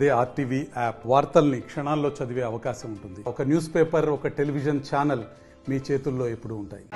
అదే RTV app వార్తల్ని క్షణాల్లో చదివే అవకాశం ఉంటుంది. ఒక న్యూస్ పేపర్, ఒక టెలివిజన్ ఛానల్ మీ చేతుల్లో ఎప్పుడూ ఉంటాయి.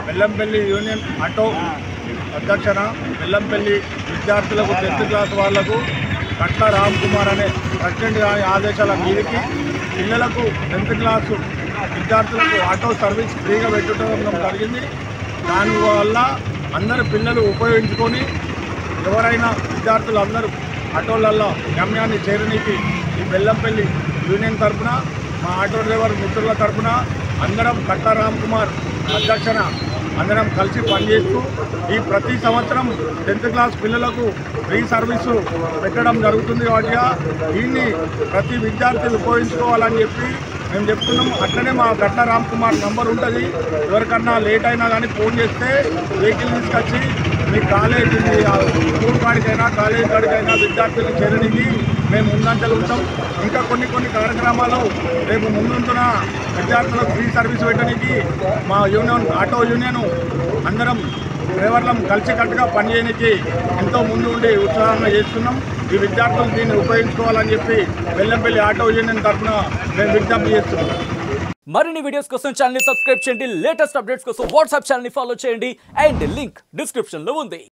బెల్లంపల్లి యూనియన్ ఆటో అధ్యక్షన బెల్లంపల్లి విద్యార్థులకు 10th క్లాస్ వాళ్లకు కట్ల రామ్ కుమార్ అనే ప్రెసిడెంట్ గారి ఆదేశాల మీదకి పిల్లలకు 10th క్లాసు విద్యార్థులకు ఆటో సర్వీస్ ఫ్రీగా పెట్టడం జరిగింది. దానివల్ల అందరు పిల్లలు ఉపయోగించుకొని ఎవరైనా విద్యార్థులు అందరూ ఆటోలలో గమ్యాన్ని చేరనీకి ఈ బెల్లంపల్లి యూనియన్ తరఫున మా ఆటో డ్రైవర్ మిత్రుల తరఫున అందరం కట్ల రామ్ కుమార్ అధ్యక్షన అందరం కలిసి పనిచేస్తూ ఈ ప్రతి సంవత్సరం 10th క్లాస్ పిల్లలకు ఫ్రీ సర్వీసు పెట్టడం జరుగుతుంది. వాటిగా దీన్ని ప్రతి విద్యార్థి ఉపయోగించుకోవాలని చెప్పి మేము చెప్తున్నాం. అట్లనే మా కట్ల రామ్ కుమార్ నంబర్ ఉంటుంది. ఎవరికన్నా లేట్ అయినా కానీ ఫోన్ చేస్తే వెహికల్ తీసుకొచ్చి మీ కాలేజీ స్కూల్ కాడికైనా కాలేజీ కాడికైనా విద్యార్థులు చేరడానికి మేము ముందంజలు ఉంటాం. ఇంకా కొన్ని కార్యక్రమాలు రేపు ముందుంటున్న విద్యార్థులకు ఫ్రీ సర్వీస్ పెట్టడానికి మా యూనియన్ ఆటో యూనియన్ అందరం డ్రైవర్లం కలిసికట్టుగా పనిచేయడానికి ఎంతో ముందు ఉండి ఉత్సాహంగా చేస్తున్నాం. ఈ విద్యార్థులు దీన్ని ఉపయోగించుకోవాలని చెప్పి బెల్లంపల్లి ఆటో యూనియన్ తరఫున మేము విజ్ఞప్తి చేస్తున్నాం. మరిన్ని వీడియోస్ కోసం ఛానల్ ని సబ్స్క్రైబ్ చేయండి. లేటెస్ట్ అప్డేట్స్ కోసం వాట్సాప్ ఛానల్ ని ఫాలో చేయండి. అండ్ లింక్ డిస్క్రిప్షన్ లో ఉంది.